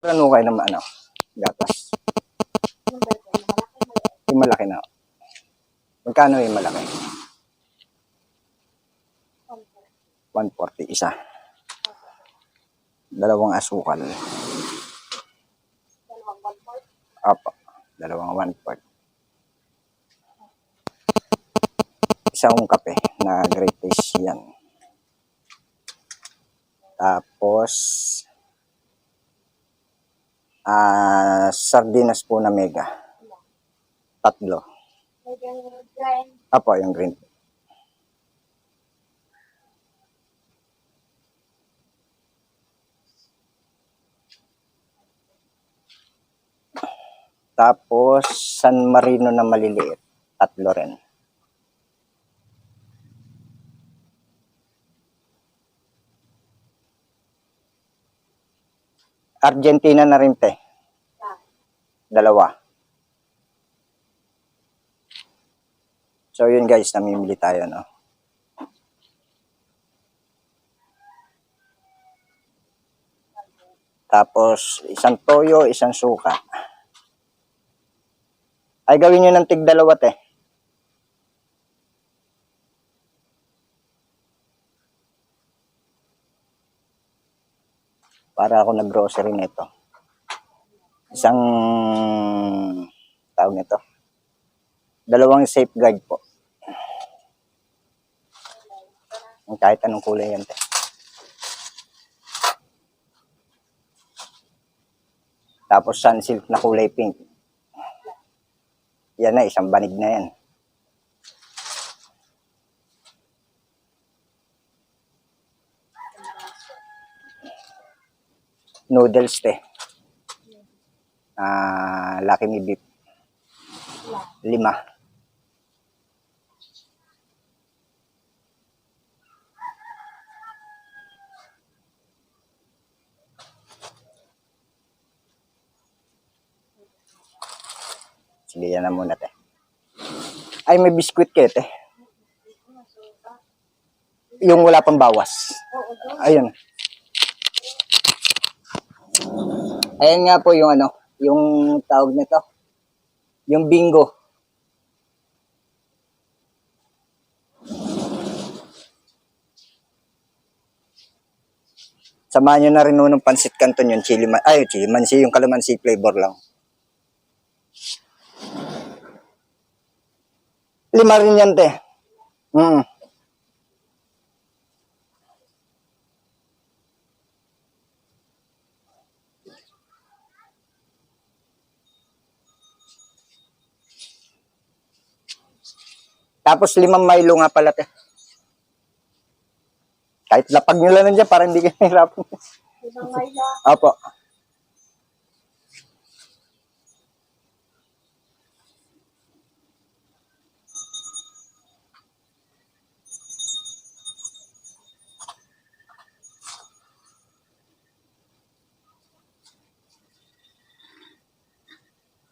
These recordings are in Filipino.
Ano kayo naman gatas? Yung malaki na. Magkano yung malaki? 140 isa. Dalawang asukal. Apo. Dalawang 1/4. Isang kape na great taste yan. Tapos sardinas po na mega. 3. Apo, yung green. Tapos San Marino na maliliit. 3 rin. Argentina na rin, te. 2. So yun guys, namimili tayo, no? Tapos isang toyo, isang suka. Ay gawin nyo ng tig-2, te. Para ako nag-grocery nito. Isang tawag nito. 2 safeguard po. Kahit anong kulay yan, te. Tapos sunsilk na kulay pink. Yan na, isang banig na yan. Noodles, te. Lucky Me Beef. 5. Sige, yan na muna, te. Ay, may biskuit kayo, te. Yung wala pang bawas. Ayun. Ayan nga po yung yung tawag nito. Yung bingo. Samahan nyo na rin ng pansit canton yung chili mansi, yung calamansi flavor lang. 5 rin yan, te. Tapos 5 Milo nga pala, te. Kahit lapag nyo lang nandiyan para hindi kayo nahirapan. 5 Milo? Opo.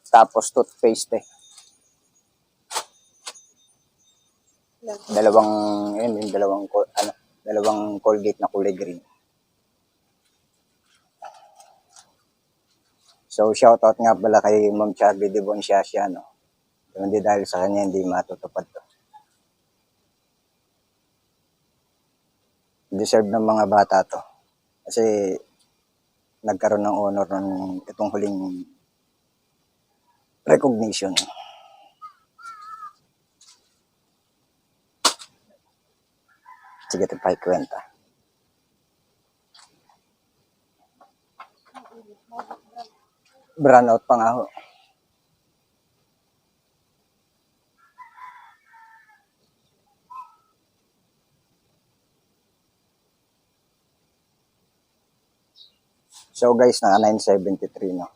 Tapos toothpaste, eh. Dalawang Colgate na kulay green. So shoutout nga pala kay Ma'am Charlie de Bonciacia, no. Hindi dahil sa kanya hindi matutupad to. Deserve ng mga bata to. Kasi nagkaroon ng honor ng itong huling recognition. Sige, tayo kwenta. Brown out pa nga ho. So guys, naka 973, no.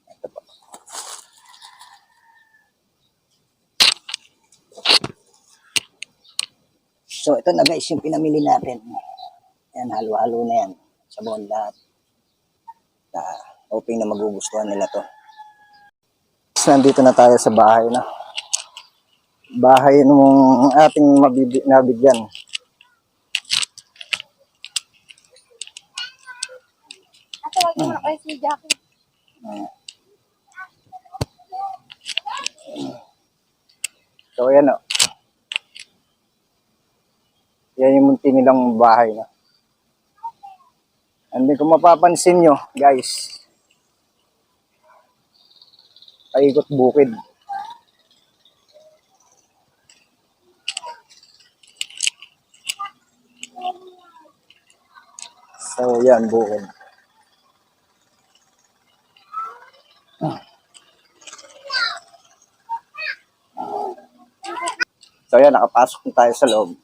Ito po. So ito na guys, yung pinamili natin. Yan, halo-halo na yan. Sabon lahat. Hoping na magugustuhan nila to. Nandito na tayo sa bahay na. Bahay nung ating nabigyan. ko na kayo si Jackie. So, ayan o. Yan yung munti nilang bahay na. Hindi kung mapapansin nyo, guys. Paikot bukid. So, yan, bukid. So, yan, nakapasok na tayo sa loob.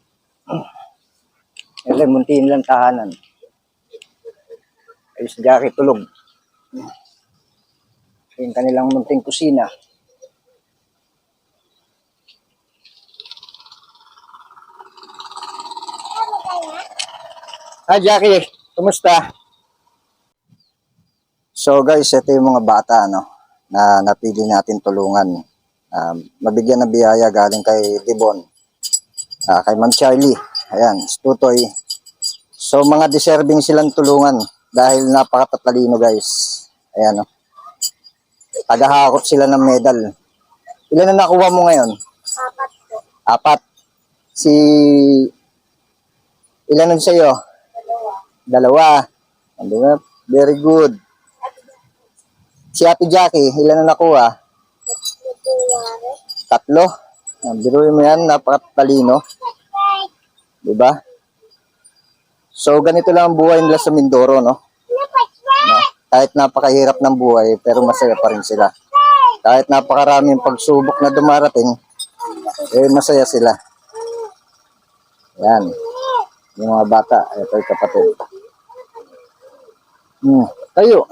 Yan, muntiin lang tahanan. Ay, si Jackie tulog. Yung kanilang munting kusina. Hi, Jackie. Kumusta? So, guys, ito yung mga bata, no, na napili natin tulungan. Mabigyan ng biyaya galing kay Dibon. Kay Ma'am Charlie. Ayan, Tutoy. So, mga deserving silang tulungan dahil napakatatalino, guys. Ayan, no. Tagahakot sila ng medal. Ilan na nakuha mo ngayon? 4 po. 4. Si... Ilan nun sa'yo? 2. Very good. Si Ate Jackie, ilan na nakuha? 3. Biruin mo yan, napakatalino. Diba? So, ganito lang ang buhay nila sa Mindoro, no? Kahit napakahirap ng buhay, pero masaya pa rin sila. Kahit napakaraming pagsubok na dumarating, masaya sila. Yan. Yung mga bata, ito yung kapatid. Tayo.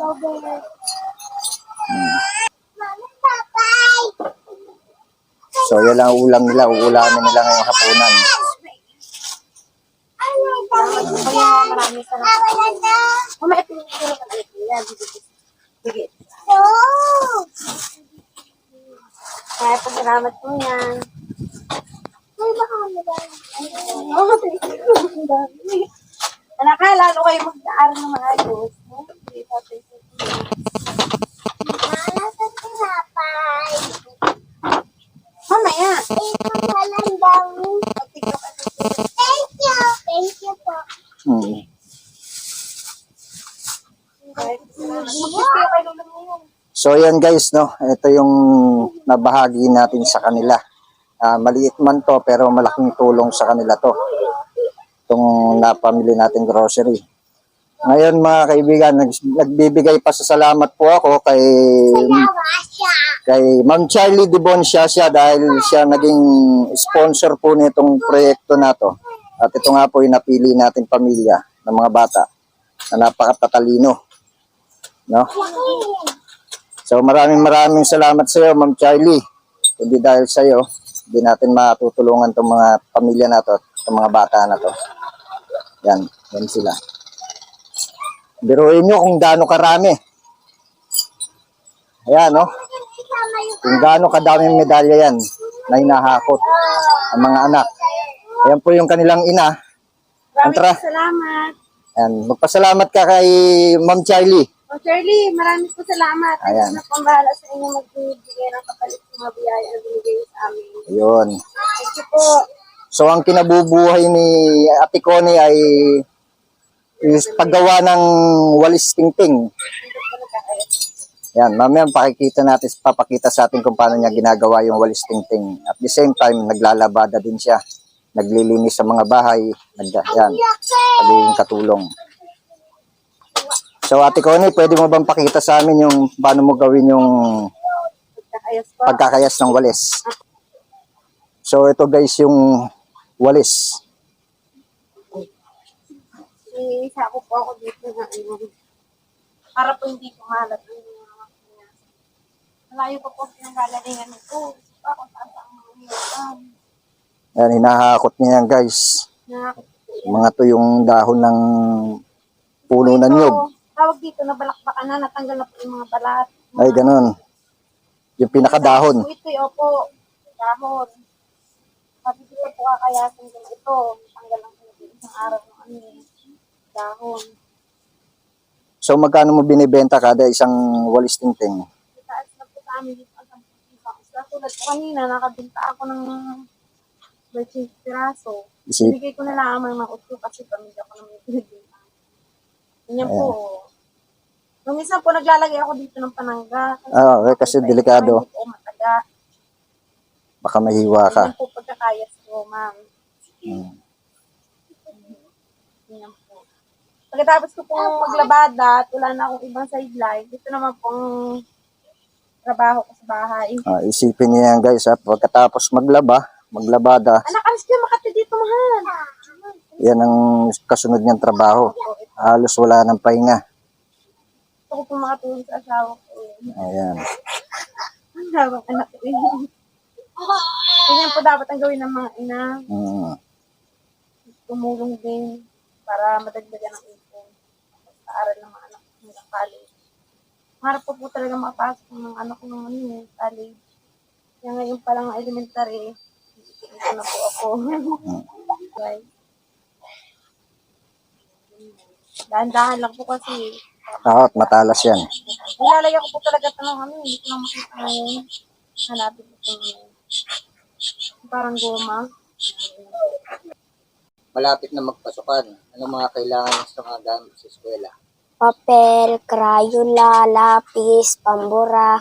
So, yan lang ulam nila. Uulamin nila ngayong hapunan. Maraming salamat. Ito yung sige. Kaya pasalamat po yan. Ay, baka anak ka, lalo kayo mag-aaral ng maayos. Mamaya. Thank you. Thank you po. So yan guys, no, ito yung nabahagi natin sa kanila. Maliit man to pero malaking tulong sa kanila to. Itong napamili natin grocery. Ngayon mga kaibigan, nagbibigay pa sa salamat po ako kay Ma'am Charlie Dibon siya dahil siya naging sponsor po nitong proyekto na to. At ito nga po yung napili natin pamilya ng mga bata na napakatatalino. No? So maraming salamat sa iyo, Ma'am Charlie. Hindi dahil sa iyo, hindi natin matutulungan itong mga pamilya na to, itong mga bata na to. Yan sila. Biruin nyo kung gaano karami. Ayan, no? Kung gaano kadaming medalya yan na hinahakot ang mga anak. Ayan po yung kanilang ina. Maraming salamat. Ayan, magpasalamat ka kay Ma'am Charlie. Oh, Charlie, maraming po salamat. Ayan. Ano pong bahala sa inyo magbibigay ng kapalit ng mga biyaya na binigay sa amin. Ayun. Thank you po. So, ang kinabubuhay ni Ate Connie ay is paggawa ng walis tingting. Yan, mamaya papakita sa atin kung paano niya ginagawa yung walis tingting. At the same time, naglalabada din siya. Naglilinis sa mga bahay. Yan, pagiging katulong. So, Ate Connie, pwede mo bang pakita sa amin yung paano mo gawin yung pagkakayas ng walis? So, ito guys yung walis. Isa ko po ako dito na para po hindi kumalat ang mga niya. Malayo pa po pinanggagalingan nito. Ako saan ang mga niyan. Yan, hinahakot niya yan guys. Mga to yung dahon ng puno ng nyug. Tawag dito na balakbakan na, natanggal na po yung mga balat. Ay, ganun. Yung pinakadahon. Ito yung opo, dahon. Sabi dito po kakayasin ko na ito. Natanggal lang po isang araw ng dahon. So magkano mo binibenta kada isang walis tingting? Taas na po sa amin dito ang 10 piso. Tulad ko kanina, nakabinta ako ng 20 piraso. Isip, Ibigay ko na lang ang mga utlo kasi pamilya ko naman yung binibinta. Ganyan po. Nung minsan po naglalagay ako dito ng panangga. okay, kasi delikado. Hindi po mataga. Baka mahiwa ka. Ganyan po pagkakayas ko, ma'am. Ganyan po. Pagkatapos ko pong maglabada at wala na akong ibang sideline, dito naman pong trabaho ko sa bahay. Isipin niyo yan guys, pagkatapos maglabada, Anak, alis kayo makati dito, mahal. yan ang kasunod niyang trabaho. Halos wala ng pahinga. Gusto ko pong makatulong sa asawa ko. Ayan. Ang habang anak ko. Ganyan po dapat ang gawin ng mga ina. Tumulong din para madagdagan ang ipon. Sa aral ng mga anak ko hanggang college. Harap ko po talaga makapasok ng mga anak ko ng college. Kaya ngayon pa lang elementary, dito na po ako. Right. Dahan-dahan lang po kasi. At matalas yan. Nilalagay ko po talaga ito ng hindi ko na makita ngayon. Hanapin ko ito ngayon. Parang goma. Malapit na magpasukan. Ano mga kailangan sa mga gamit sa eskwela? Papel, Crayola, lapis, pambura,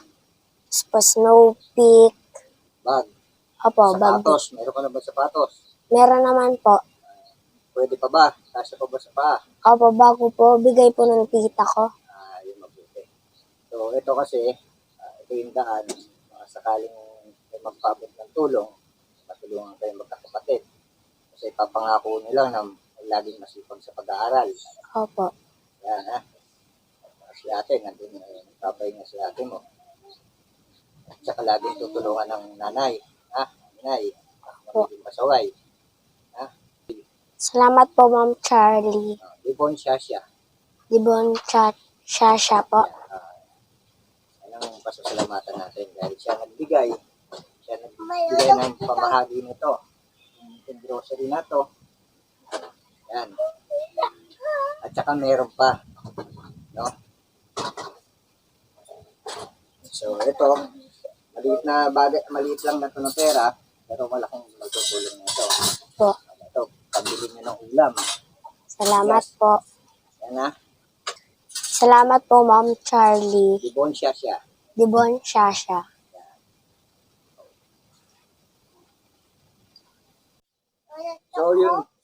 snow pick. Bag. Opo, bag. Sapatos. Meron ka na ba sapatos? Meron naman po. Pwede pa ba? Kasya pa ba sa paa? Opo, bago po. Bigay po ng tita ko. Yun mabuti. So, ito kasi, ito yung daan. Sakaling may magpabot ng tulong, matulungan kayo magkakapatid. Kasi papangako nila na laging masipag sa pag-aaral. Opo. Yan, ha? Si ate, nandun papay nga si ate mo. At saka laging tutulungan ng nanay. Ha? Nanay, magiging masaway. Salamat po, Ma'am Charlie. Ibon siya siya. Dibon Shasha po. Anong pasasalamatan natin dahil siya nagbigay ng pamahagi nito. Yung grocery na to. Yan. At saka meron pa. No? So, ito, maliit lang na ito ng pera, pero malaking magtutulong nito. Po. Ito, pambili nyo ng ulam. Salamat po. Yan na. Salamat po, Ma'am Charlie. Ibon siya siya. Dibon Shasha.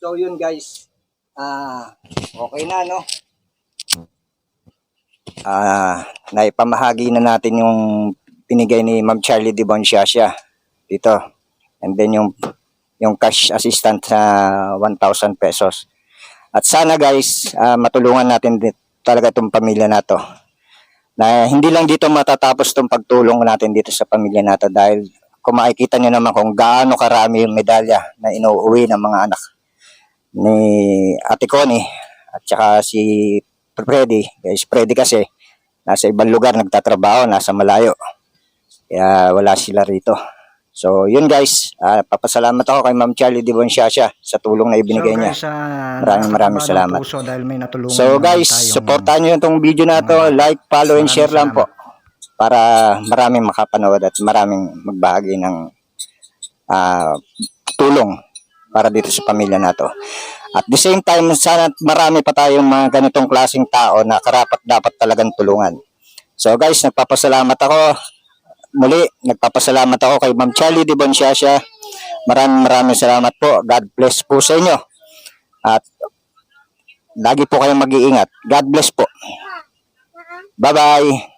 So yun guys. Okay na, no? Naipamahagi na natin yung pinigay ni Ma'am Charlie de Bonciacia dito. And then yung cash assistant sa 1,000 pesos. At sana guys, matulungan natin talaga itong pamilya na to. Na hindi lang dito matatapos itong pagtulong natin dito sa pamilya na to dahil kung makikita nyo naman kung gaano karami yung medalya na inuuwi ng mga anak ni Ate Connie at saka si Freddy. Guys, Freddy kasi nasa ibang lugar nagtatrabaho, nasa malayo. Kaya wala sila rito. So, yun guys, papasalamat ako kay Ma'am Charlie de Bonciacia sa tulong na ibinigay niya. Maraming salamat. Dahil may natulungan So guys, supportahan nyo itong video na to, like, follow, and share lang po para maraming makapanood at maraming magbahagi ng tulong para dito sa pamilya na to. At the same time, sana marami pa tayong mga ganitong klaseng tao na karapat dapat talagang tulungan. So guys, nagpapasalamat ako. Muli, nagpapasalamat ako kay Ma'am Charlie de Bonciacia. Maraming salamat po. God bless po sa inyo. At lagi po kayong mag-iingat. God bless po. Bye-bye.